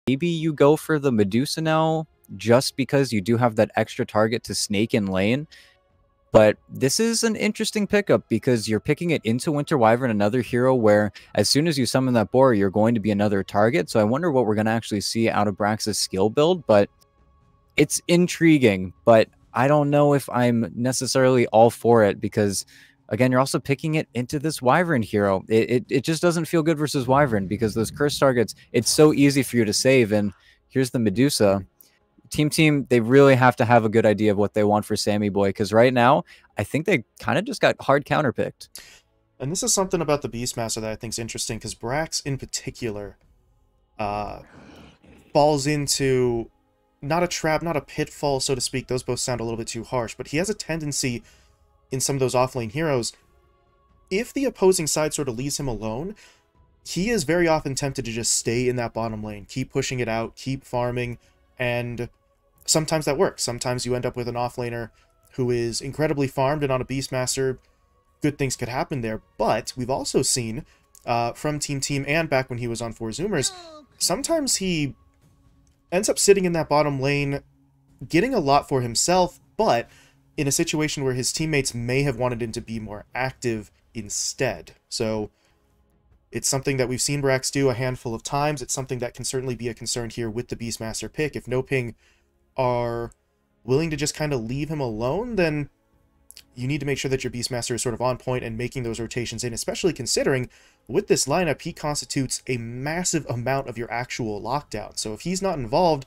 maybe you go for the Medusa now, just because you do have that extra target to snake in lane. But this is an interesting pickup because you're picking it into Winter Wyvern, another hero where as soon as you summon that boar, you're going to be another target. So I wonder what we're going to actually see out of Brax's skill build, but it's intriguing. But I don't know if I'm necessarily all for it because, again, you're also picking it into this Wyvern hero. It just doesn't feel good versus Wyvern because those curse targets, it's so easy for you to save. And here's the Medusa. Team, they really have to have a good idea of what they want for Sammy Boy, because right now, I think they kind of just got hard counterpicked. And this is something about the Beastmaster that I think is interesting, because Brax, in particular, falls into not a trap, not a pitfall, so to speak. Those both sound a little bit too harsh, but he has a tendency in some of those offlane heroes, if the opposing side sort of leaves him alone, he is very often tempted to just stay in that bottom lane, keep pushing it out, keep farming, and sometimes that works. Sometimes you end up with an offlaner who is incredibly farmed, and on a Beastmaster, good things could happen there. But we've also seen from TeamTeam and back when he was on 4Zoomers, sometimes he ends up sitting in that bottom lane, getting a lot for himself, but in a situation where his teammates may have wanted him to be more active instead. So it's something that we've seen Brax do a handful of times. It's something that can certainly be a concern here with the Beastmaster pick. If NoPing are willing to just kind of leave him alone, then you need to make sure that your Beastmaster is sort of on point and making those rotations in, especially considering with this lineup, he constitutes a massive amount of your actual lockdown. So if he's not involved,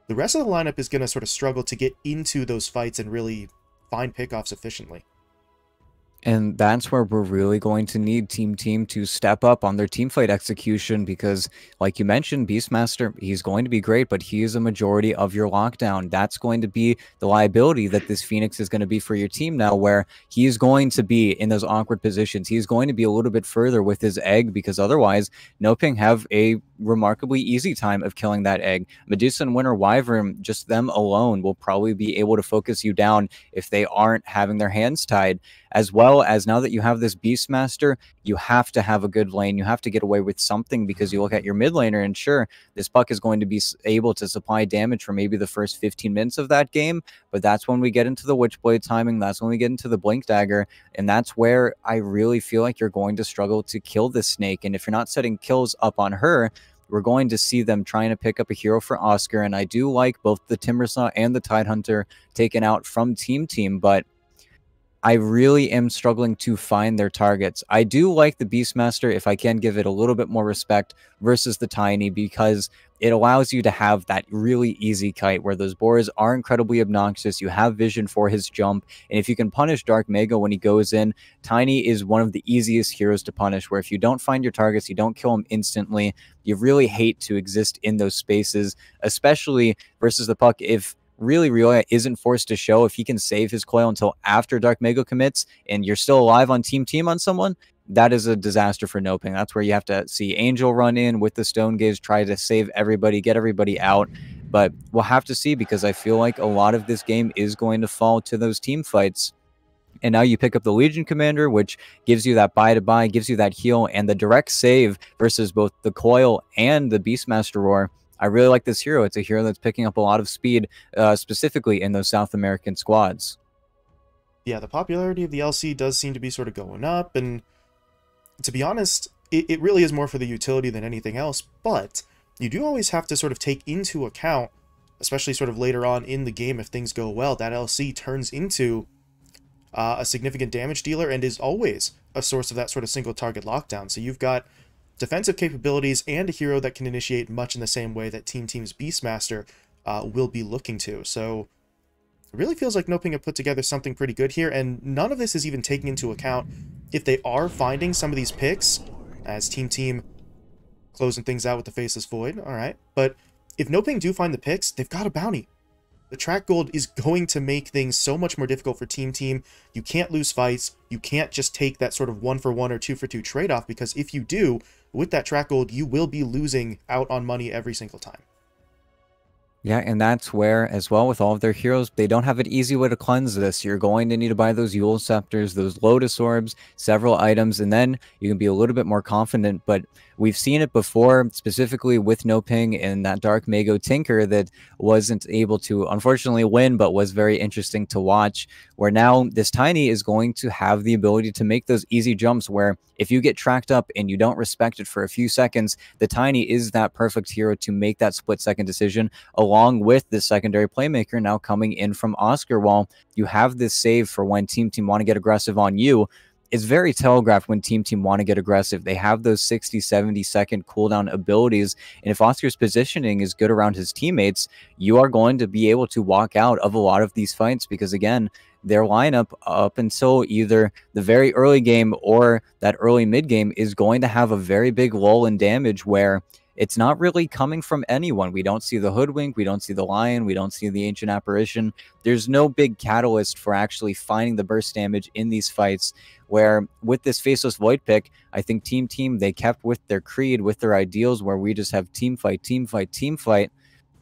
the rest of the lineup is going to sort of struggle to get into those fights and really find pickoffs efficiently. And that's where we're really going to need Team to step up on their teamfight execution because, like you mentioned, Beastmaster, he's going to be great, but he is a majority of your lockdown. That's going to be the liability that this Phoenix is going to be for your team now, where he is going to be in those awkward positions. He's going to be a little bit further with his egg because otherwise, NoPing have a remarkably easy time of killing that egg. Medusa and Winter Wyvern, just them alone, will probably be able to focus you down if they aren't having their hands tied. As well as now that you have this Beastmaster, you have to have a good lane. You have to get away with something because you look at your mid laner and sure, this puck is going to be able to supply damage for maybe the first 15 minutes of that game, but that's when we get into the Witchblade timing, that's when we get into the Blink Dagger, and that's where I really feel like you're going to struggle to kill this Snake, and if you're not setting kills up on her, we're going to see them trying to pick up a hero for Oscar, and I do like both the Timbersaw and the Tidehunter taken out from Team, but I really am struggling to find their targets. I do like the Beastmaster if I can give it a little bit more respect versus the Tiny because it allows you to have that really easy kite where those boars are incredibly obnoxious. You have vision for his jump, and if you can punish Dark Mega when he goes in, Tiny is one of the easiest heroes to punish, where if you don't find your targets, you don't kill him instantly, you really hate to exist in those spaces, especially versus the puck. If really Rioya isn't forced to show, if he can save his coil until after Dark Mega commits and you're still alive on Team on someone, that is a disaster for NoPing. That's where you have to see Angel run in with the Stone Gaze, try to save everybody, get everybody out. But we'll have to see because I feel like a lot of this game is going to fall to those team fights. And now you pick up the Legion Commander, which gives you that buy-to-buy, gives you that heal, and the direct save versus both the Coil and the Beastmaster Roar. I really like this hero. It's a hero that's picking up a lot of speed, specifically in those South American squads. Yeah, the popularity of the LC does seem to be sort of going up, and to be honest, it really is more for the utility than anything else, but you do always have to sort of take into account, especially sort of later on in the game if things go well, that LC turns into a significant damage dealer and is always a source of that sort of single target lockdown. So you've got defensive capabilities and a hero that can initiate much in the same way that Team's Beastmaster will be looking to. So it really feels like NoPing have put together something pretty good here, and none of this is even taking into account if they are finding some of these picks, as Team closing things out with the Faceless Void, alright, but if NoPing do find the picks, they've got a bounty. The track gold is going to make things so much more difficult for Team. You can't lose fights. You can't just take that sort of 1-for-1 or 2-for-2 trade-off, because if you do, with that track gold, you will be losing out on money every single time. Yeah, and that's where, as well, with all of their heroes, they don't have an easy way to cleanse this. You're going to need to buy those Yule Scepters, those Lotus Orbs, several items, and then you can be a little bit more confident. But we've seen it before, specifically with NoPing and that Dark Mago Tinker that wasn't able to, unfortunately, win, but was very interesting to watch. Where now this Tiny is going to have the ability to make those easy jumps where if you get tracked up and you don't respect it for a few seconds, the Tiny is that perfect hero to make that split-second decision along with the secondary playmaker now coming in from Oscar. While you have this save for when TeamTeam want to get aggressive on you, it's very telegraphed when TeamTeam want to get aggressive. They have those 60, 70-second cooldown abilities. And if Oscar's positioning is good around his teammates, you are going to be able to walk out of a lot of these fights because, again, their lineup up until either the very early game or that early mid game is going to have a very big lull in damage where it's not really coming from anyone. We don't see the Hoodwink, we don't see the Lion, we don't see the Ancient Apparition. There's no big catalyst for actually finding the burst damage in these fights, where with this Faceless Void pick, I think TeamTeam, they kept with their creed, with their ideals, where we just have team fight, team fight, team fight.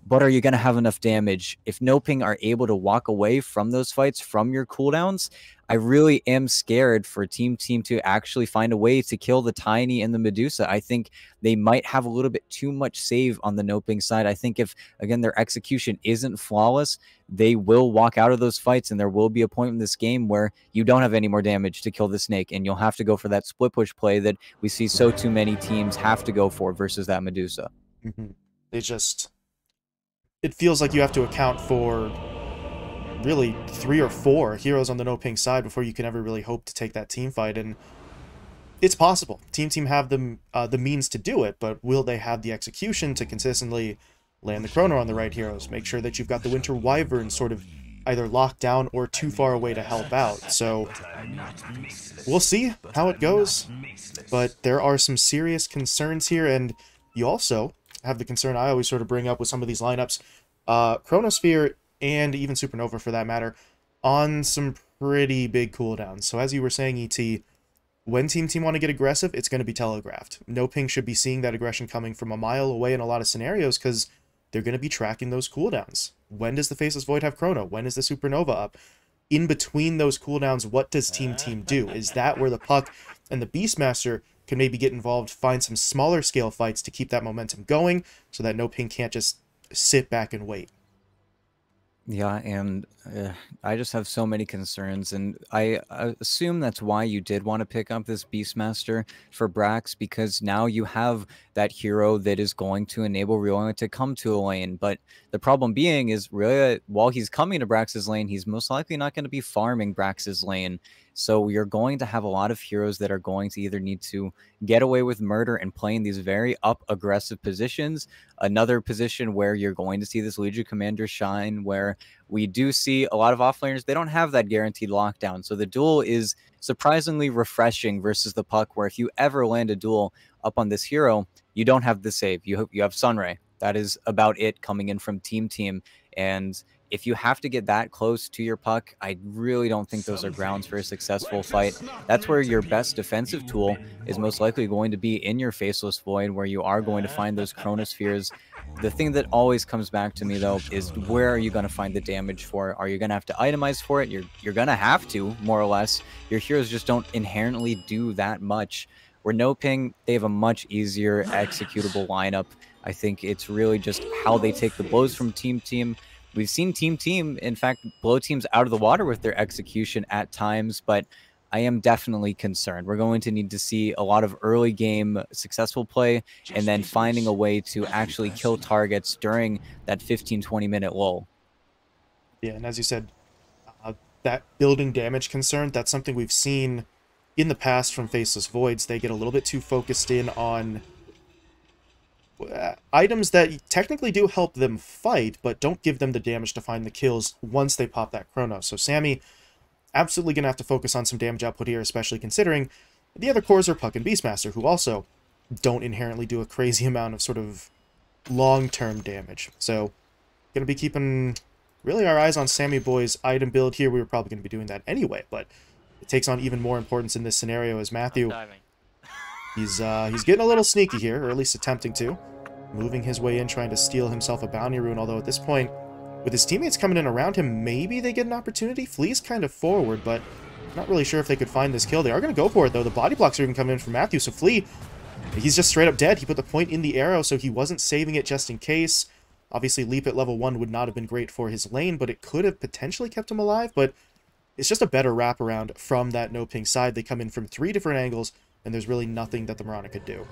But are you going to have enough damage? If NoPing are able to walk away from those fights, from your cooldowns, I really am scared for TeamTeam to actually find a way to kill the Tiny and the Medusa. I think they might have a little bit too much save on the NoPing side. I think if, again, their execution isn't flawless, they will walk out of those fights, and there will be a point in this game where you don't have any more damage to kill the Snake, and you'll have to go for that split push play that we see so too many teams have to go for versus that Medusa. They just... It feels like you have to account for really 3 or 4 heroes on the NoPing side before you can ever really hope to take that team fight, and it's possible. TeamTeam have the means to do it, but will they have the execution to consistently land the Chrono on the right heroes? Make sure that you've got the Winter Wyvern sort of either locked down or too far away to help out. So we'll see how it goes, but there are some serious concerns here, and you also have the concern I always sort of bring up with some of these lineups, Chronosphere and even Supernova for that matter, on some pretty big cooldowns. So as you were saying, ET, when TeamTeam want to get aggressive, it's going to be telegraphed. NoPing should be seeing that aggression coming from a mile away in a lot of scenarios because they're going to be tracking those cooldowns. When does the Faceless Void have Chrono? When is the Supernova up? In between those cooldowns, what does TeamTeam do? Is that where the Puck and the Beastmaster can maybe get involved, find some smaller scale fights to keep that momentum going so that NoPing can't just sit back and wait? Yeah, and I just have so many concerns, and I assume that's why you did want to pick up this Beastmaster for Brax, because now you have that hero that is going to enable Riola to come to a lane. But the problem being is, really, while he's coming to Brax's lane, he's most likely not going to be farming Brax's lane. So you're going to have a lot of heroes that are going to either need to get away with murder and play in these very up aggressive positions. Another position where you're going to see this Legion Commander shine, where we do see a lot of offlaners, they don't have that guaranteed lockdown. So the duel is surprisingly refreshing versus the Puck, where if you ever land a duel up on this hero, you don't have the save. You have Sunray. That is about it coming in from TeamTeam. And if you have to get that close to your Puck, I really don't think those are grounds for a successful fight. That's where your best defensive tool is most likely going to be in your Faceless Void, where you are going to find those Chronospheres. The thing that always comes back to me, though, is where are you going to find the damage for it? Are you going to have to itemize for it? You're going to have to, more or less. Your heroes just don't inherently do that much. Where NoPing, they have a much easier executable lineup. I think it's really just how they take the blows from TeamTeam. We've seen TeamTeam, in fact, blow teams out of the water with their execution at times, but I am definitely concerned. We're going to need to see a lot of early game successful play and then finding a way to actually kill targets during that 15-20 minute lull. Yeah, and as you said, that building damage concern, that's something we've seen in the past from Faceless Voids. They get a little bit too focused in on items that technically do help them fight, but don't give them the damage to find the kills once they pop that Chrono. So Sammy, absolutely going to have to focus on some damage output here, especially considering the other cores are Puck and Beastmaster, who also don't inherently do a crazy amount of sort of long-term damage. So going to be keeping really our eyes on Sammy Boy's item build here. We were probably going to be doing that anyway, but it takes on even more importance in this scenario as Matthew, he's getting a little sneaky here, or at least attempting to. moving his way in, trying to steal himself a bounty rune, although at this point, with his teammates coming in around him, maybe they get an opportunity. Flea's kind of forward, but not really sure if they could find this kill. They are going to go for it, though. The body blocks are even coming in from Matthew, so Flea, he's just straight up dead. He put the point in the arrow, so he wasn't saving it just in case. Obviously, leap at level 1 would not have been great for his lane, but it could have potentially kept him alive, but it's just a better wraparound from that NoPing side. They come in from 3 different angles, and there's really nothing that the Mirana could do.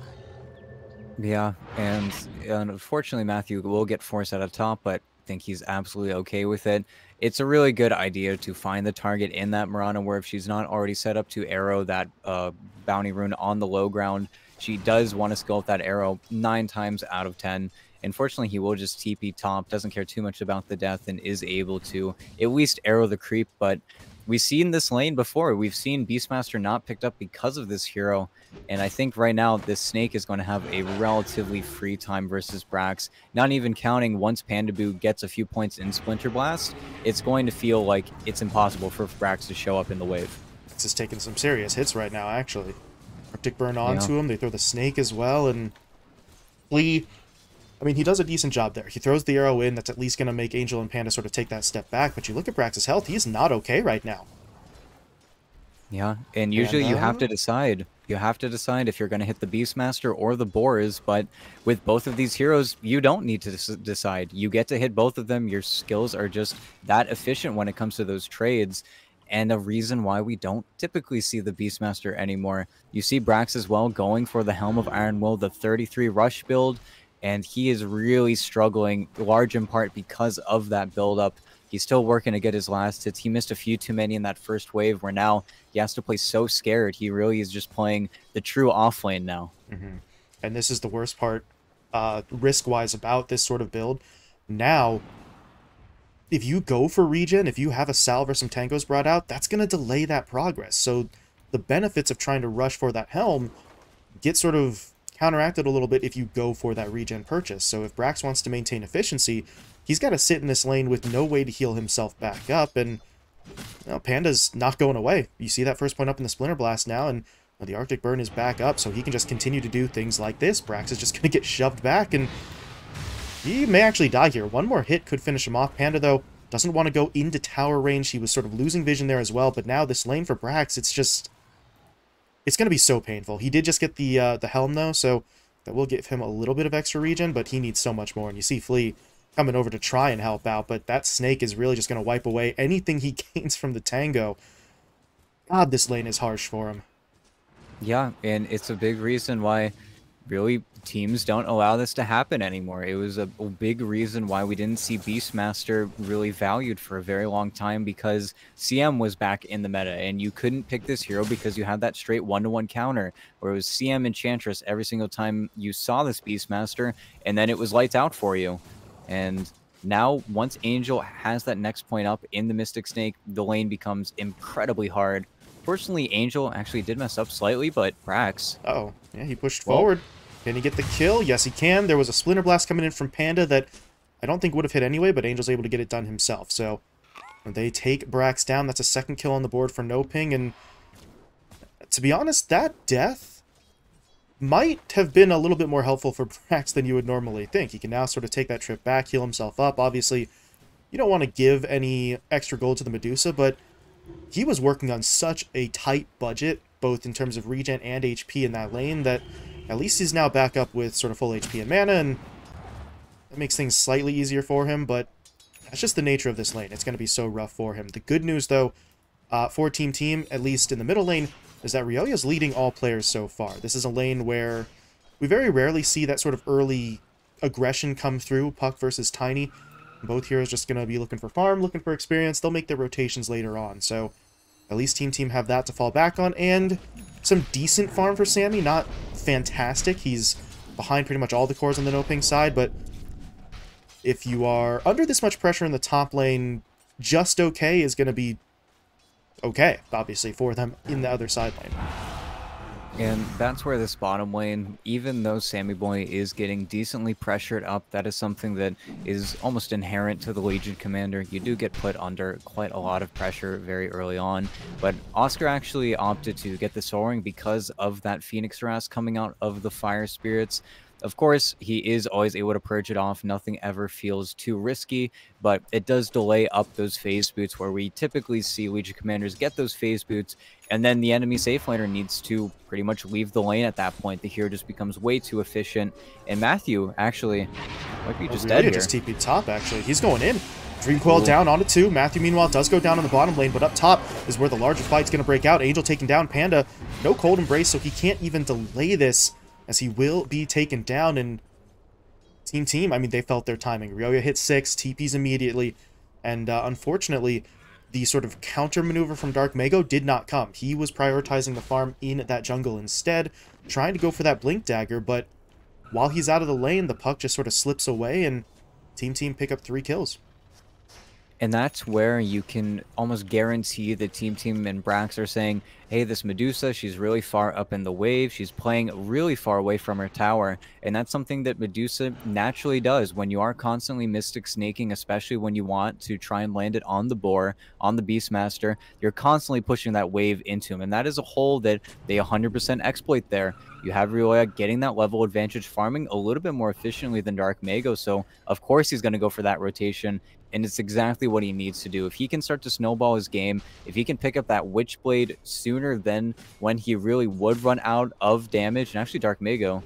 Yeah, and unfortunately, Matthew will get forced out of top, but I think he's absolutely okay with it. It's a really good idea to find the target in that Mirana, where if she's not already set up to arrow that bounty rune on the low ground, she does want to sculpt that arrow 9 times out of 10. Unfortunately, he will just TP top, doesn't care too much about the death, and is able to at least arrow the creep, but we've seen this lane before. We've seen Beastmaster not picked up because of this hero, and I think right now this Snake is going to have a relatively free time versus Brax. Not even counting once Pandaboo gets a few points in Splinter Blast, it's going to feel like it's impossible for Brax to show up in the wave. This is taking some serious hits right now, actually. Arctic Burn onto him, they throw the Snake as well, and Flea, I mean, he does a decent job there. He throws the arrow in, that's at least going to make Angel and Panda sort of take that step back, but you look at Brax's health, he's not okay right now. Yeah, and usually you have to decide. You have to decide if you're going to hit the Beastmaster or the Boars, but with both of these heroes, you don't need to decide. You get to hit both of them. Your skills are just that efficient when it comes to those trades, and a reason why we don't typically see the Beastmaster anymore. You see Brax as well going for the Helm of Iron Will, the 33 rush build, and he is really struggling, large in part because of that build-up. He's still working to get his last hits. He missed a few too many in that first wave, where now he has to play so scared. He really is just playing the true offlane now. And this is the worst part, risk-wise, about this sort of build. Now, if you go for regen, if you have a salve or some tangos brought out, that's going to delay that progress. So the benefits of trying to rush for that helm get sort of counteracted a little bit if you go for that regen purchase. So if Brax wants to maintain efficiency, he's got to sit in this lane with no way to heal himself back up, and Panda's not going away. You see that first point up in the Splinter Blast now, and the Arctic Burn is back up, so he can just continue to do things like this. Brax is just going to get shoved back, and he may actually die here. One more hit could finish him off. Panda, though, doesn't want to go into tower range. He was sort of losing vision there as well, but now this lane for Brax, it's going to be so painful. He did just get the helm, though, so that will give him a little bit of extra regen, but he needs so much more. And you see Flea coming over to try and help out, but that Snake is really just going to wipe away anything he gains from the Tango. God, this lane is harsh for him. Yeah, and it's a big reason why really teams don't allow this to happen anymore. It was a big reason why we didn't see Beastmaster really valued for a very long time, because CM was back in the meta, and you couldn't pick this hero because you had that straight one-to-one counter, where it was CM Enchantress every single time you saw this Beastmaster, and then it was lights out for you. And now, once Angel has that next point up in the Mystic Snake, the lane becomes incredibly hard. Fortunately, Angel actually did mess up slightly, but Brax... Uh-oh. Yeah, he pushed forward. Can he get the kill? Yes, he can. There was a Splinter Blast coming in from Panda that I don't think would have hit anyway, but Angel's able to get it done himself. So they take Brax down. That's a second kill on the board for NoPing, and to be honest, that death might have been a little bit more helpful for Brax than you would normally think. He can now sort of take that trip back, heal himself up. Obviously, you don't want to give any extra gold to the Medusa, but he was working on such a tight budget, both in terms of regen and HP in that lane, that at least he's now back up with sort of full HP and mana, and that makes things slightly easier for him, but that's just the nature of this lane. It's going to be so rough for him. The good news, though, for TeamTeam, at least in the middle lane, is that Ryoya's leading all players so far. This is a lane where we very rarely see that sort of early aggression come through, Puck versus Tiny. Both heroes just going to be looking for farm, looking for experience. They'll make their rotations later on, so at least TeamTeam have that to fall back on, and some decent farm for Sammy. Not fantastic. He's behind pretty much all the cores on the NoPing side, but if you are under this much pressure in the top lane, just okay is going to be okay, obviously, for them in the other side lane. And that's where this bottom lane, even though Sammy Boy is getting decently pressured up, that is something that is almost inherent to the Legion Commander. You do get put under quite a lot of pressure very early on, but Oscar actually opted to get the Soul Ring because of that Phoenix Harass coming out of the Fire Spirits. Of course, he is always able to purge it off. Nothing ever feels too risky, but it does delay up those phase boots where we typically see Legion commanders get those phase boots, and then the enemy safe laner needs to pretty much leave the lane at that point. The hero just becomes way too efficient, and Matthew actually might be just dead here. Just TP top, actually. He's going in. Dream Coil down on it too. Matthew, meanwhile, does go down on the bottom lane, but up top is where the larger fight's going to break out. Angel taking down Panda. No Cold Embrace, so he can't even delay this, as he will be taken down. And Team, I mean, they felt their timing. Ryoya hit 6, TPs immediately, and unfortunately, the sort of counter maneuver from Dark Mago did not come. He was prioritizing the farm in that jungle instead, trying to go for that Blink Dagger, but while he's out of the lane, the puck just sort of slips away, and Team pick up 3 kills. And that's where you can almost guarantee that TeamTeam and Brax are saying, hey, this Medusa, she's really far up in the wave. She's playing really far away from her tower. And that's something that Medusa naturally does when you are constantly Mystic Snaking, especially when you want to try and land it on the boar, on the Beastmaster. You're constantly pushing that wave into him. And that is a hole that they 100% exploit there. You have Ryoya getting that level advantage, farming a little bit more efficiently than Dark Mago. So, of course, he's going to go for that rotation. And it's exactly what he needs to do. If he can start to snowball his game, if he can pick up that Witchblade sooner than when he really would run out of damage, and actually Dark Mago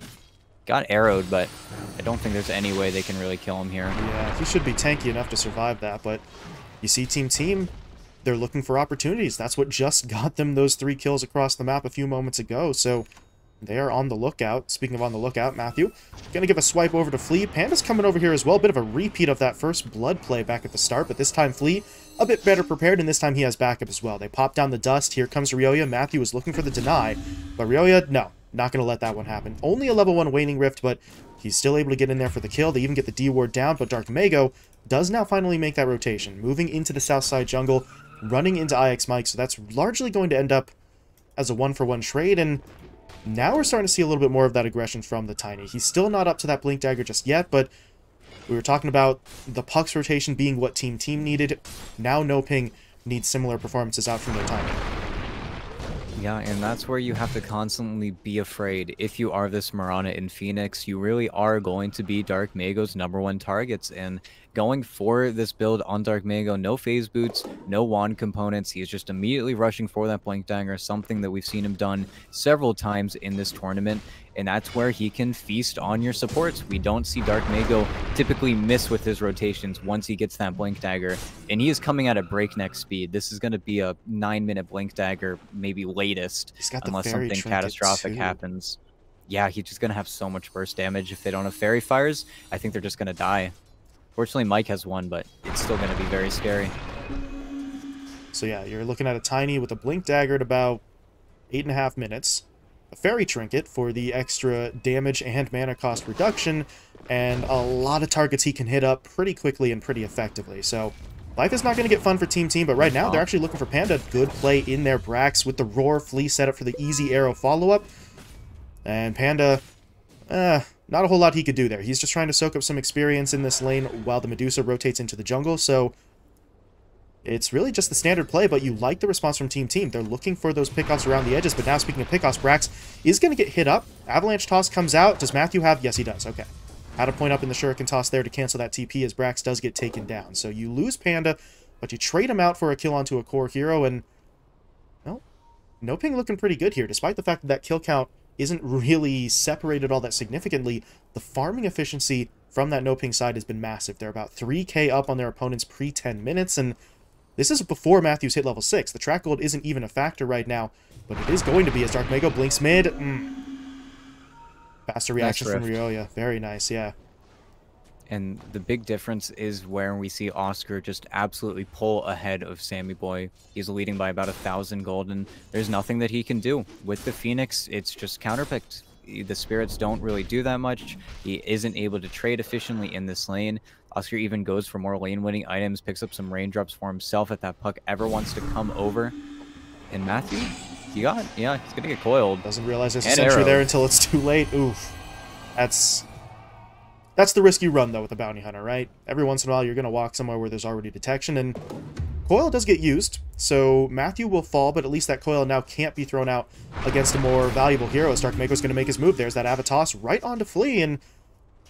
got arrowed, but I don't think there's any way they can really kill him here. Yeah, he should be tanky enough to survive that, but you see Team, they're looking for opportunities. That's what just got them those 3 kills across the map a few moments ago, so they are on the lookout. Speaking of on the lookout, Matthew gonna give a swipe over to Flea. Panda's coming over here as well. Bit of a repeat of that first blood play back at the start, but this time Flea a bit better prepared, and this time he has backup as well. They pop down the dust. Here comes Ryoya. Matthew is looking for the deny, but Ryoya, no, not gonna let that one happen. Only a level 1 Waning Rift, but he's still able to get in there for the kill. They even get the D ward down, but Dark Mago does now finally make that rotation, moving into the south side jungle, running into IX Mike, so that's largely going to end up as a 1-for-1 trade, and now we're starting to see a little bit more of that aggression from the Tiny. He's still not up to that Blink Dagger just yet, but we were talking about the puck's rotation being what Team needed. Now NoPing needs similar performances out from their Tiny. Yeah, and that's where you have to constantly be afraid. If you are this Mirana in Phoenix, you really are going to be Dark Mago's #1 targets, and going for this build on Dark Mago, no phase boots, no wand components. He is just immediately rushing for that Blink Dagger, something that we've seen him done several times in this tournament, and that's where he can feast on your supports. We don't see Dark Mago typically miss with his rotations once he gets that Blink Dagger, and he is coming at a breakneck speed. This is going to be a 9-minute Blink Dagger, maybe latest, unless something catastrophic happens. Yeah, he's just going to have so much burst damage. If they don't have Fairy Fires, I think they're just going to die. Fortunately, Mike has one, but it's still going to be very scary. So yeah, you're looking at a Tiny with a Blink Dagger at about 8.5 minutes, a Fairy Trinket for the extra damage and mana cost reduction, and a lot of targets he can hit up pretty quickly and pretty effectively. So life is not going to get fun for Team, but right now they're actually looking for Panda. Good play in their Brax with the Roar Flea setup for the easy arrow follow-up. And Panda, not a whole lot he could do there. He's just trying to soak up some experience in this lane while the Medusa rotates into the jungle, so it's really just the standard play, but you like the response from Team. They're looking for those pickoffs around the edges, but now speaking of pickoffs, Brax is going to get hit up. Avalanche Toss comes out. Does Matthew have? Yes, he does. Okay. Had a point up in the Shuriken Toss there to cancel that TP as Brax does get taken down. So you lose Panda, but you trade him out for a kill onto a core hero, and well, NoPing looking pretty good here, despite the fact that that kill count isn't really separated all that significantly. The farming efficiency from that NoPing side has been massive. They're about 3k up on their opponents pre-10 minutes, and this is before Matthew's hit level 6. The track gold isn't even a factor right now, but it is going to be as Dark Mago blinks mid. Faster reaction from Ryoya. Very nice, yeah. And the big difference is where we see Oscar just absolutely pull ahead of Sammy Boy. He's leading by about 1,000 gold, and there's nothing that he can do. With the Phoenix, it's just counterpicked. The Spirits don't really do that much. He isn't able to trade efficiently in this lane. Oscar even goes for more lane-winning items, picks up some raindrops for himself if that puck ever wants to come over. And Matthew, he's going to get coiled. Doesn't realize there's a sentry there until it's too late. Oof. That's the risk you run, though, with a bounty hunter, right? Every once in a while, you're going to walk somewhere where there's already detection, and Coil does get used, so Matthew will fall, but at least that coil now can't be thrown out against a more valuable hero, as Darkmago's going to make his move. There's that Avatos right onto Flea, and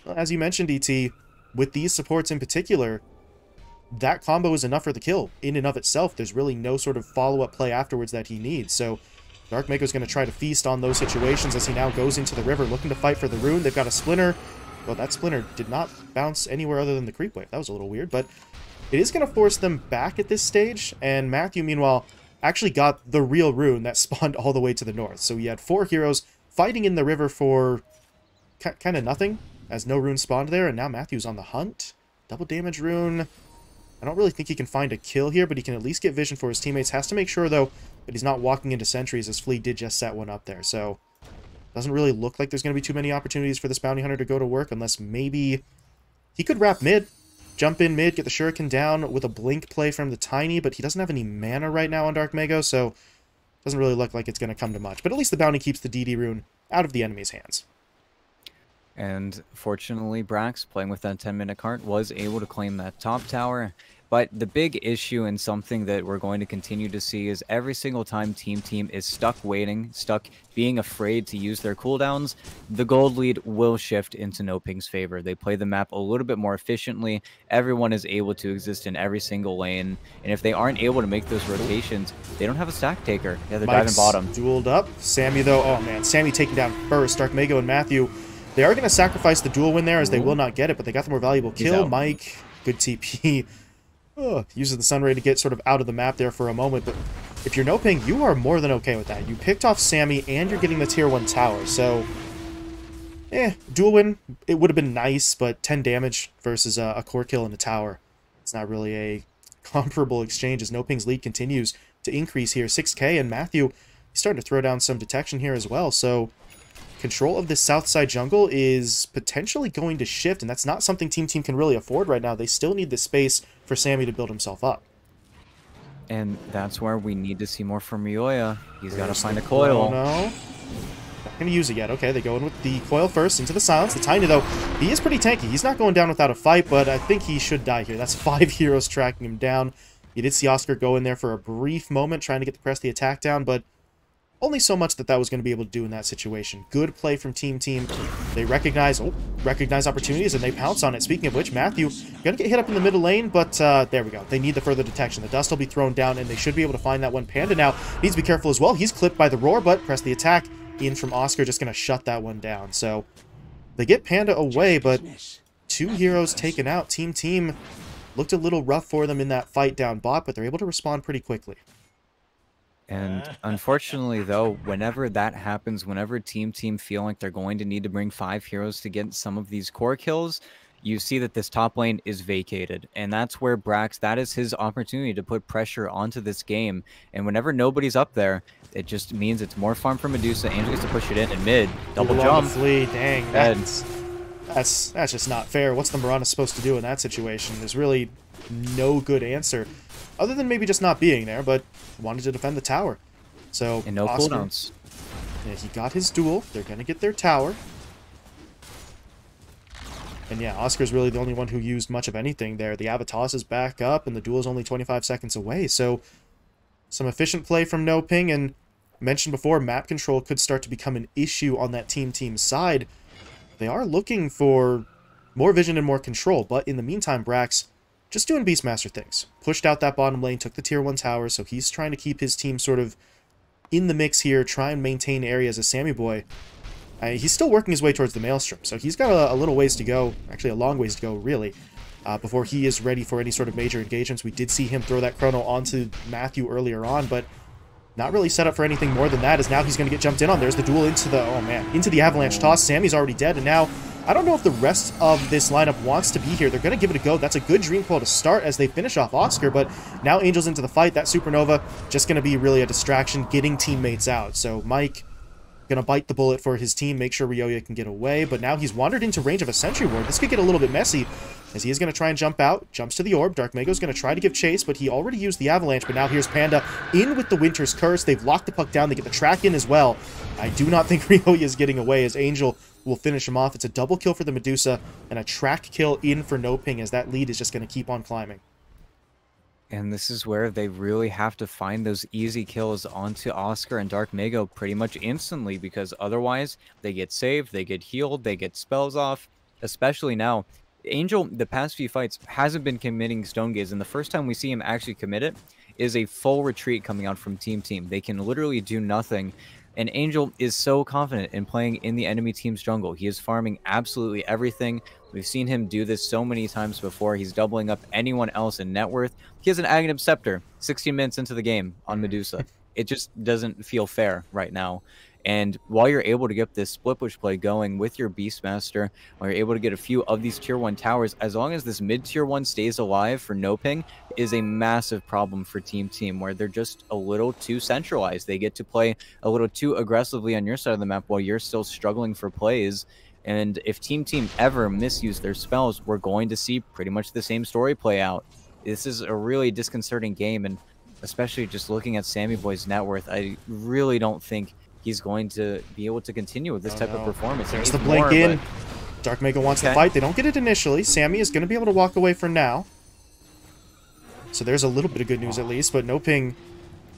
as you mentioned, ET, with these supports in particular, that combo is enough for the kill in and of itself. There's really no sort of follow-up play afterwards that he needs, so Darkmago's going to try to feast on those situations as he now goes into the river, looking to fight for the rune. They've got a Splinter. Well, that Splinter did not bounce anywhere other than the creep wave. That was a little weird, but it is going to force them back at this stage, and Matthew, meanwhile, actually got the real rune that spawned all the way to the north. So he had 4 heroes fighting in the river for kind of nothing, as no rune spawned there, and now Matthew's on the hunt. Double damage rune. I don't really think he can find a kill here, but he can at least get vision for his teammates. Has to make sure, though, that he's not walking into sentries, as Flea did just set one up there. So doesn't really look like there's going to be too many opportunities for this bounty hunter to go to work, unless maybe he could wrap mid, jump in mid, get the shuriken down with a blink play from the Tiny, but he doesn't have any mana right now on Darkmago, so doesn't really look like it's going to come to much. But at least the bounty keeps the DD rune out of the enemy's hands. And fortunately, Brax, playing with that 10-minute cart, was able to claim that top tower. But the big issue, and something that we're going to continue to see, is every single time TeamTeam is stuck waiting, stuck being afraid to use their cooldowns, the gold lead will shift into NoPing's favor. They play the map a little bit more efficiently. Everyone is able to exist in every single lane. And if they aren't able to make those rotations, they don't have a stack taker. Yeah, they're diving bottom. Dueled up. Sammy, though, oh man, Sammy taking down first. Darkmago and Matthew, they are going to sacrifice the duel win there, as they will not get it, but they got the more valuable kill. Mike, good TP. Uses the Sunray to get sort of out of the map there for a moment, but if you're NoPing, you are more than okay with that. You picked off Sammy, and you're getting the tier 1 tower, so duel win, it would have been nice, but 10 damage versus a core kill in a tower, it's not really a comparable exchange, as NoPing's lead continues to increase here. 6k, and Matthew, he's starting to throw down some detection here as well, so control of this south side jungle is potentially going to shift, and that's not something TeamTeam can really afford right now. They still need the space for Sammy to build himself up. And that's where we need to see more from Ryoya. He's got to find a coil. No. Not going to use it yet. Okay, they go in with the coil first into the silence. The Tiny, though, he is pretty tanky. He's not going down without a fight, but I think he should die here. That's 5 heroes tracking him down. You did see Oscar go in there for a brief moment, trying to get the press the attack down, but only so much that was going to be able to do in that situation. Good play from TeamTeam. They recognize opportunities, and they pounce on it. Speaking of which, Matthew going to get hit up in the middle lane, but there we go. They need the further detection. The dust will be thrown down, and they should be able to find that one. Panda now needs to be careful as well. He's clipped by the roar, but press the attack in from Oscar, just going to shut that one down. So they get Panda away, but 2 heroes taken out. TeamTeam looked a little rough for them in that fight down bot, but they're able to respond pretty quickly. And unfortunately, though, whenever that happens, whenever TeamTeam feel like they're going to need to bring 5 heroes to get some of these core kills, you see that this top lane is vacated. And that's where Brax, that is his opportunity to put pressure onto this game. And whenever nobody's up there, it just means it's more farm for Medusa. Angel gets to push it in mid. Double jump. Flea. Dang, that's just not fair. What's the Mirana supposed to do in that situation? There's really no good answer, other than maybe just not being there, but wanted to defend the tower. So and no cooldowns. Yeah, he got his duel. They're going to get their tower. And yeah, Oscar's really the only one who used much of anything there. The Avatos is back up, and the duel is only 25 seconds away. So some efficient play from NoPing, and mentioned before, map control could start to become an issue on that TeamTeam side. They are looking for more vision and more control, but in the meantime, Brax just doing Beastmaster things. Pushed out that bottom lane, took the tier 1 tower, so he's trying to keep his team sort of in the mix here, try and maintain areas as Sammy Boy. He's still working his way towards the Maelstrom, so he's got a little ways to go, actually a long ways to go, really, before he is ready for any sort of major engagements. We did see him throw that chrono onto Matthew earlier on, but not really set up for anything more than that, as now he's going to get jumped in on. There's the duel into the, oh man, into the avalanche toss. Sammy's already dead, and now I don't know if the rest of this lineup wants to be here. They're going to give it a go. That's a good Dream Coil to start as they finish off Oscar, but now Angel's into the fight. That Supernova just going to be really a distraction, getting teammates out. So Mike going to bite the bullet for his team, make sure Ryoya can get away, but now he's wandered into range of a Sentry Ward. This could get a little bit messy, as he is going to try and jump out, jumps to the orb. Darkmago's going to try to give chase, but he already used the Avalanche, but now here's Panda in with the Winter's Curse. They've locked the puck down. They get the track in as well. I do not think Ryoya is getting away, as Angel will finish him off. It's a double kill for the Medusa and a track kill in for NoPing, as that lead is just going to keep on climbing. And this is where they really have to find those easy kills onto Oscar and Dark Mago pretty much instantly, because otherwise they get saved, they get healed, they get spells off, especially now. Angel, the past few fights, hasn't been committing Stone Gaze, and the first time we see him actually commit it is a full retreat coming out from TeamTeam. They can literally do nothing. And Angel is so confident in playing in the enemy team's jungle. He is farming absolutely everything. We've seen him do this so many times before. He's doubling up anyone else in net worth. He has an Aghanim Scepter 16 minutes into the game on Medusa. It just doesn't feel fair right now. And while you're able to get this split push play going with your Beastmaster, while you're able to get a few of these tier 1 towers, as long as this mid tier 1 stays alive for NoPing, is a massive problem for TeamTeam, where they're just a little too centralized. They get to play a little too aggressively on your side of the map while you're still struggling for plays. And if TeamTeam ever misuse their spells, we're going to see pretty much the same story play out. This is a really disconcerting game, and especially just looking at Sammy Boy's net worth, I really don't think he's going to be able to continue with this type of performance. There's the blink in. Dark Mega wants to fight. They don't get it initially. Sammy is going to be able to walk away for now. So there's a little bit of good news at least, but NoPing,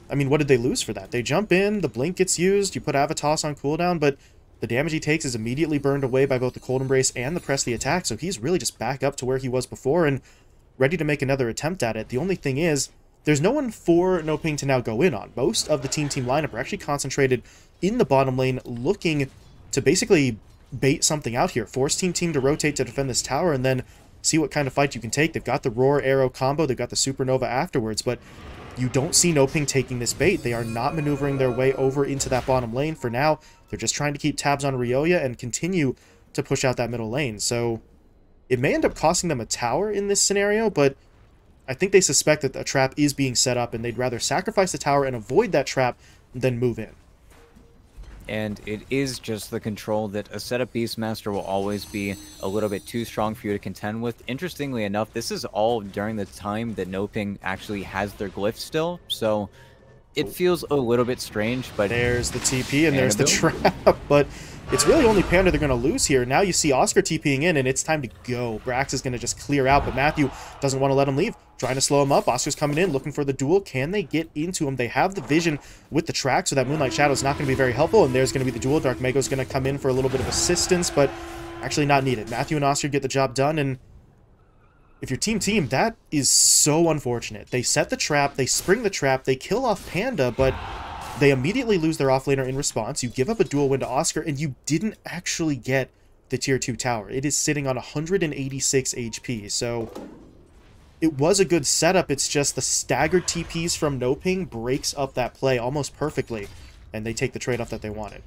I mean, what did they lose for that? They jump in, the blink gets used, you put Avatos on cooldown, but the damage he takes is immediately burned away by both the Cold Embrace and the Press the Attack, so he's really just back up to where he was before and ready to make another attempt at it. The only thing is, there's no one for NoPing to now go in on. Most of the TeamTeam lineup are actually concentrated in the bottom lane, looking to basically bait something out here. Force TeamTeam to rotate to defend this tower, and then see what kind of fight you can take. They've got the Roar Arrow combo, they've got the Supernova afterwards, but you don't see NoPing taking this bait. They are not maneuvering their way over into that bottom lane for now. They're just trying to keep tabs on Ryoya and continue to push out that middle lane. So it may end up costing them a tower in this scenario, but I think they suspect that a trap is being set up, and they'd rather sacrifice the tower and avoid that trap than move in. And it is just the control that a setup Beastmaster will always be a little bit too strong for you to contend with. Interestingly enough, this is all during the time that NoPing actually has their glyph still, so it feels a little bit strange, but there's the TP and there's the trap, but it's really only Panda they're going to lose here. Now you see Oscar TPing in, and it's time to go. Brax is going to just clear out, but Matthew doesn't want to let him leave. Trying to slow him up. Oscar's coming in, looking for the duel. Can they get into him? They have the vision with the track, so that Moonlight Shadow is not going to be very helpful, and there's going to be the duel. Dark Mago's going to come in for a little bit of assistance, but actually not needed. Matthew and Oscar get the job done, and if you're TeamTeam, that is so unfortunate. They set the trap, they spring the trap, they kill off Panda, but they immediately lose their offlaner in response. You give up a dual win to Oscar, and you didn't actually get the tier 2 tower. It is sitting on 186 HP, so it was a good setup. It's just the staggered TPs from NoPing breaks up that play almost perfectly, and they take the trade-off that they wanted.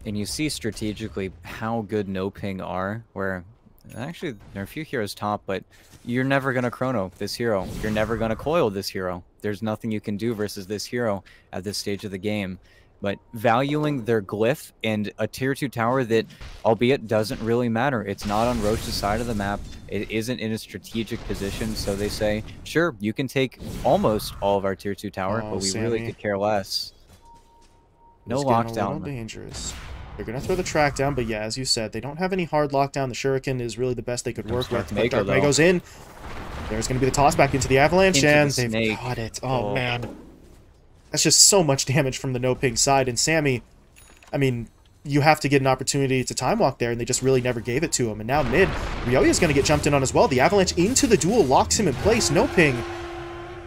And you see strategically how good NoPing are, where actually there are a few heroes top, but you're never going to chrono this hero. You're never going to coil this hero. There's nothing you can do versus this hero at this stage of the game. But valuing their glyph and a tier 2 tower that, albeit doesn't really matter, it's not on Roche's side of the map, it isn't in a strategic position, so they say, sure, you can take almost all of our tier 2 tower, but we really could care less. No lockdown. A little dangerous. They're going to throw the track down, but yeah, as you said, they don't have any hard lockdown. The Shuriken is really the best they could work with. Dark Mago's in. There's going to be the toss back into the Avalanche, and they've got it. Oh, man. That's just so much damage from the NoPing side. And Sammy, I mean, you have to get an opportunity to time walk there, and they just really never gave it to him. And now mid, Ryoya's going to get jumped in on as well. The Avalanche into the duel locks him in place. NoPing,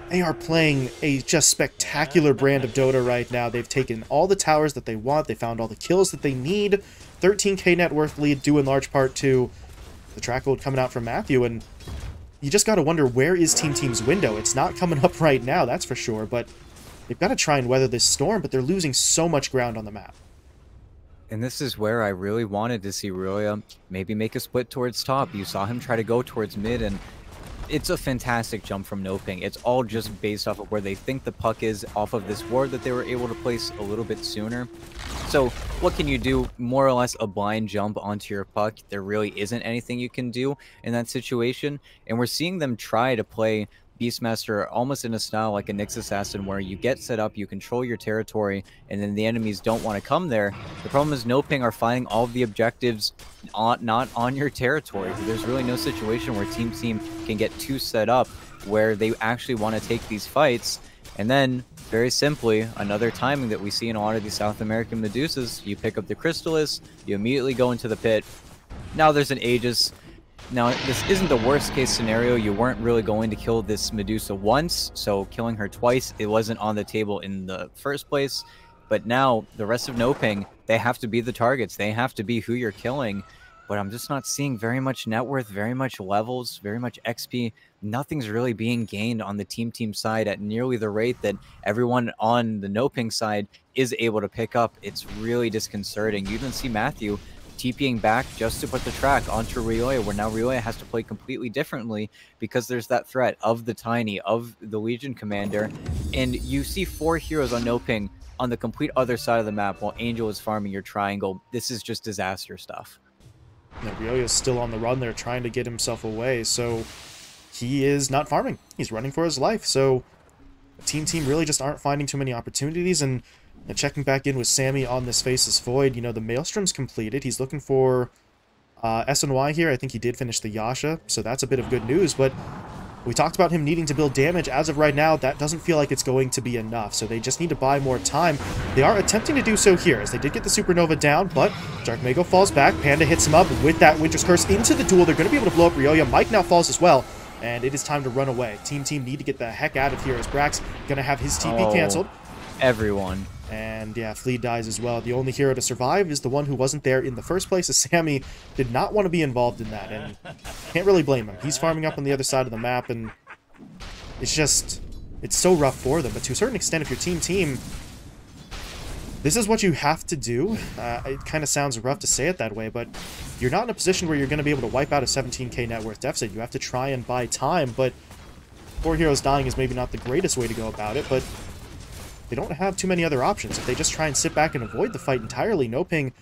they are playing a just spectacular brand of Dota right now. They've taken all the towers that they want. They found all the kills that they need. 13k net worth lead due in large part to the track gold coming out from Matthew. And you just got to wonder, where is TeamTeam's window? It's not coming up right now, that's for sure. But they've got to try and weather this storm, but they're losing so much ground on the map. And this is where I really wanted to see Ryoya maybe make a split towards top. You saw him try to go towards mid, and it's a fantastic jump from NoPing. It's all just based off of where they think the puck is off of this ward that they were able to place a little bit sooner. So what can you do? More or less a blind jump onto your puck. There really isn't anything you can do in that situation. And we're seeing them try to play Beastmaster almost in a style like a Nyx Assassin, where you get set up, you control your territory, and then the enemies don't want to come there. The problem is NoPing are finding all of the objectives not on your territory. There's really no situation where TeamTeam can get too set up where they actually want to take these fights. And then, very simply, another timing that we see in a lot of these South American Medusas, you pick up the Crystallis, you immediately go into the pit. Now there's an Aegis. Now, this isn't the worst case scenario. You weren't really going to kill this Medusa once, so killing her twice, it wasn't on the table in the first place. But now, the rest of NoPing, they have to be the targets. They have to be who you're killing. But I'm just not seeing very much net worth, very much levels, very much XP. Nothing's really being gained on the TeamTeam side at nearly the rate that everyone on the NoPing side is able to pick up. It's really disconcerting. You even see Matthew TPing back just to put the track onto Rioya, where now Rioya has to play completely differently because there's that threat of the Tiny, of the Legion Commander. And you see 4 heroes on NoPing on the complete other side of the map while Angel is farming your triangle. This is just disaster stuff. Yeah, Ryoya's still on the run there, trying to get himself away, so he is not farming. He's running for his life, so TeamTeam really just aren't finding too many opportunities, and checking back in with Sammy on this Faceless Void, you know, the Maelstrom's completed. He's looking for S&Y here. I think he did finish the Yasha, so that's a bit of good news, but we talked about him needing to build damage. As of right now, that doesn't feel like it's going to be enough, so they just need to buy more time. They are attempting to do so here, as they did get the Supernova down, but Dark Mago falls back. Panda hits him up with that Winter's Curse into the duel. They're going to be able to blow up Ryoya. Mike now falls as well, and it is time to run away. TeamTeam need to get the heck out of here, as Brax going to have his TP canceled. Everyone. And yeah, Flea dies as well. The only hero to survive is the one who wasn't there in the first place, as Sammy did not want to be involved in that, and can't really blame him. He's farming up on the other side of the map, and it's just, it's so rough for them. But to a certain extent, if you're TeamTeam, this is what you have to do. It kind of sounds rough to say it that way, but you're not in a position where you're going to be able to wipe out a 17k net worth deficit. You have to try and buy time, but 4 heroes dying is maybe not the greatest way to go about it, but they don't have too many other options. If they just try and sit back and avoid the fight entirely, NoPing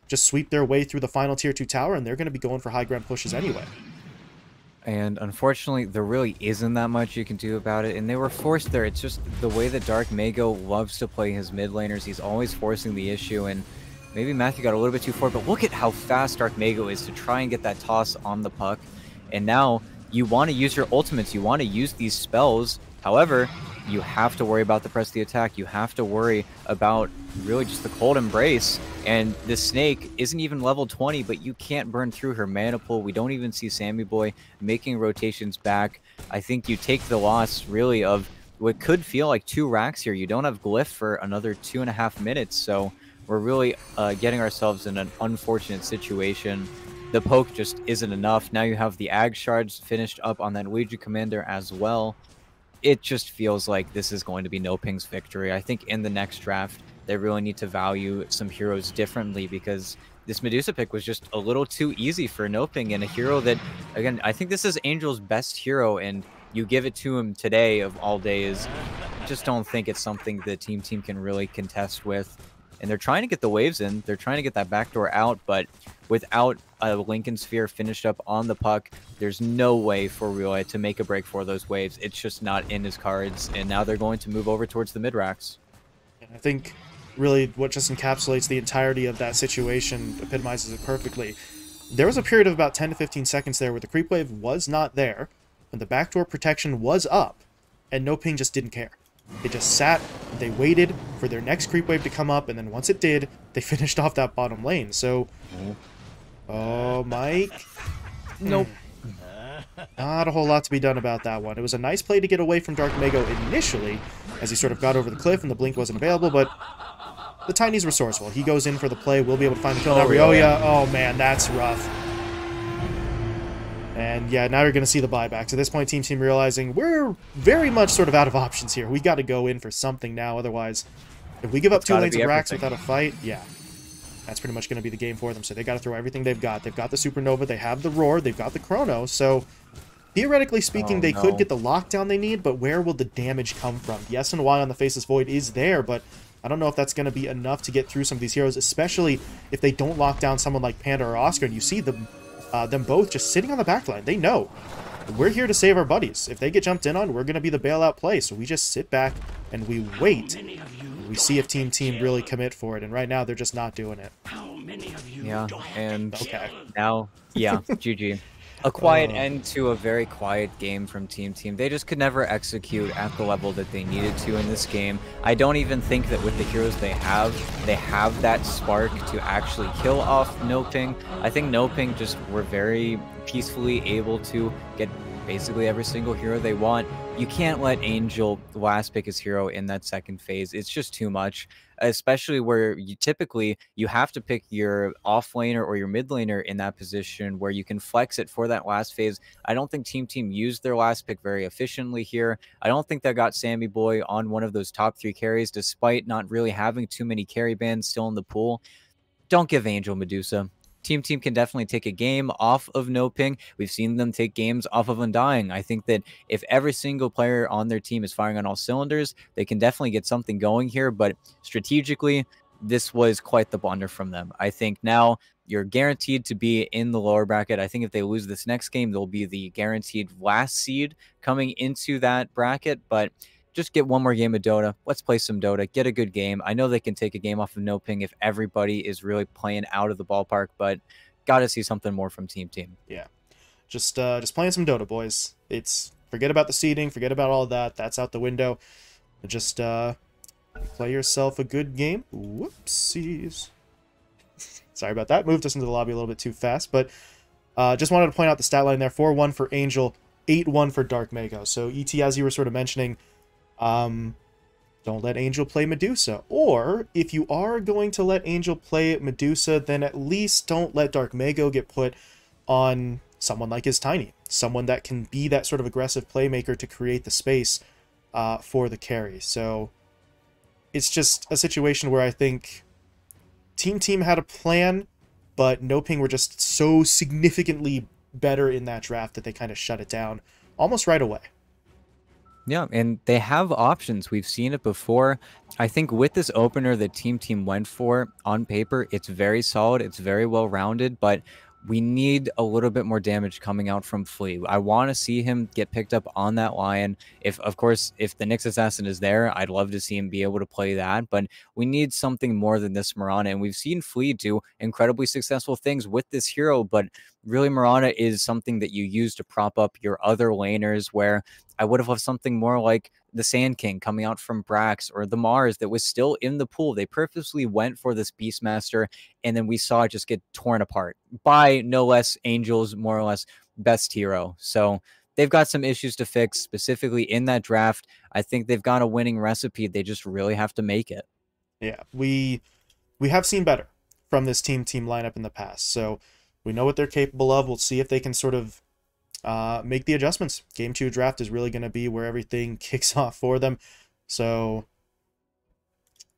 just sweep their way through the final tier 2 tower, and they're going to be going for high ground pushes anyway. And unfortunately, there really isn't that much you can do about it, and they were forced there. It's just the way that Dark Mago loves to play his mid laners. He's always forcing the issue, and maybe Matthew got a little bit too far, but look at how fast Dark Mago is to try and get that toss on the puck. And now you want to use your ultimates, you want to use these spells. However, you have to worry about the press of the attack. You have to worry about really just the cold embrace. And the Snake isn't even level 20, but you can't burn through her mana pool. We don't even see Sammy Boy making rotations back. I think you take the loss, really, of what could feel like 2 racks here. You don't have Glyph for another 2.5 minutes, so we're really getting ourselves in an unfortunate situation. The poke just isn't enough. Now you have the Ag Shards finished up on that Legion Commander as well. It just feels like this is going to be NoPing's victory. I think in the next draft, they really need to value some heroes differently, because this Medusa pick was just a little too easy for NoPing, and a hero that, again, I think this is Angel's best hero, and you give it to him today of all days. I just don't think it's something the TeamTeam can really contest with. And they're trying to get the waves in. They're trying to get that backdoor out, but without a Lincoln Sphere finished up on the puck, there's no way for Rioya to make a break for those waves. It's just not in his cards, and now they're going to move over towards the mid-racks. I think really what just encapsulates the entirety of that situation, epitomizes it perfectly. There was a period of about 10 to 15 seconds there where the creep wave was not there, and the backdoor protection was up, and NoPing just didn't care. They just sat, they waited for their next creep wave to come up, and then once it did, they finished off that bottom lane. So, oh, Mike? Nope. Not a whole lot to be done about that one. It was a nice play to get away from Dark Mago initially, as he sort of got over the cliff and the blink wasn't available, but the Tiny's resourceful. He goes in for the play, will be able to find the kill. Now Rioya, oh man, that's rough. And yeah, now you're going to see the buybacks. At this point, TeamTeam realizing we're very much sort of out of options here. We got to go in for something now. Otherwise, if we give up 2 lanes of racks without a fight, yeah, that's pretty much going to be the game for them. So they got to throw everything they've got. They've got the Supernova, they have the Roar, they've got the Chrono. So theoretically speaking, they could get the lockdown they need, but where will the damage come from? The S&Y on the Faceless Void is there, but I don't know if that's going to be enough to get through some of these heroes, especially if they don't lock down someone like Panda or Oscar, and you see them both just sitting on the back line. They know we're here to save our buddies. If they get jumped in on, we're going to be the bailout play. So we just sit back and we wait. We see if Team Team really commit for it. And right now, they're just not doing it. Yeah, and Okay. now, yeah, GG. A quiet end to a very quiet game from Team Team. They just could never execute at the level that they needed to in this game. I don't even think that with the heroes they have that spark to actually kill off NoPing. I think NoPing just were very peacefully able to get basically every single hero they want. You can't let Angel last pick his hero in that second phase. It's just too much, especially where you typically you have to pick your off laner or your mid laner in that position where you can flex it for that last phase. I don't think Team Team used their last pick very efficiently here. I don't think that got Sammy Boy on one of those top 3 carries, despite not really having too many carry bans still in the pool. Don't give Angel Medusa. Team Team can definitely take a game off of NoPing. We've seen them take games off of Undying. I think that if every single player on their team is firing on all cylinders, they can definitely get something going here. But strategically, this was quite the blunder from them. I think now you're guaranteed to be in the lower bracket. I think if they lose this next game, they'll be the guaranteed last seed coming into that bracket. But just get one more game of Dota. Let's play some Dota. Get a good game. I know they can take a game off of NoPing if everybody is really playing out of the ballpark, but got to see something more from Team Team. Yeah. Just playing some Dota, boys. It's forget about the seeding, forget about all that. That's out the window. Just play yourself a good game. Whoopsies. Sorry about that. Moved us into the lobby a little bit too fast, but just wanted to point out the stat line there. 4-1 for Angel, 8-1 for Dark Mago. So ET, as you were sort of mentioning, don't let Angel play Medusa. Or, if you are going to let Angel play Medusa, then at least don't let Dark Mago get put on someone like his Tiny. Someone that can be that sort of aggressive playmaker to create the space for the carry. So, it's just a situation where I think Team Team had a plan, but NoPing were just so significantly better in that draft that they kind of shut it down almost right away. Yeah, and they have options. We've seen it before. I think with this opener that Team Team went for, on paper, it's very solid. It's very well-rounded, but we need a little bit more damage coming out from Flea. I want to see him get picked up on that Lion. Of course, if the Nyx Assassin is there, I'd love to see him be able to play that, but we need something more than this Mirana, and we've seen Flea do incredibly successful things with this hero, but really Mirana is something that you use to prop up your other laners, where I would have loved something more like the Sand King coming out from Brax or the Mars that was still in the pool. They purposely went for this Beastmaster, and then we saw it just get torn apart by no less Angel's more or less best hero. So they've got some issues to fix, specifically in that draft. I think they've got a winning recipe. They just really have to make it. Yeah, we have seen better from this Team lineup in the past, so we know what they're capable of. We'll see if they can sort of make the adjustments. Game 2 draft is really going to be where everything kicks off for them. So,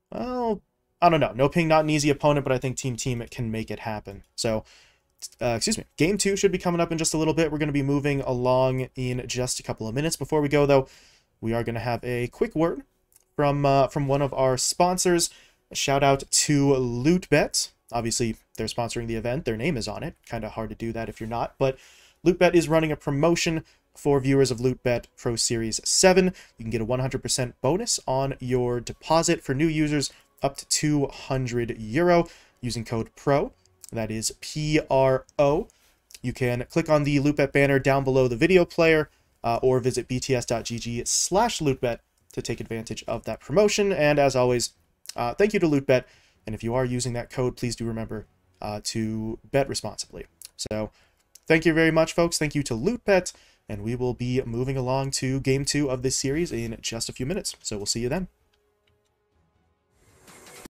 well, I don't know. NoPing, not an easy opponent, but I think Team can make it happen. So, excuse me. Game 2 should be coming up in just a little bit. We're going to be moving along in just a couple of minutes. Before we go, though, we are going to have a quick word from one of our sponsors. A shout out to LootBet. Obviously, they're sponsoring the event. Their name is on it. Kind of hard to do that if you're not, but LootBet is running a promotion for viewers of LootBet Pro Series 7. You can get a 100% bonus on your deposit for new users up to €200 using code PRO. That is PRO. You can click on the LootBet banner down below the video player or visit bts.gg/LootBet to take advantage of that promotion. And as always, thank you to LootBet. And if you are using that code, please do remember to bet responsibly. So, thank you very much, folks. Thank you to LootBet, and we will be moving along to Game 2 of this series in just a few minutes. So we'll see you then.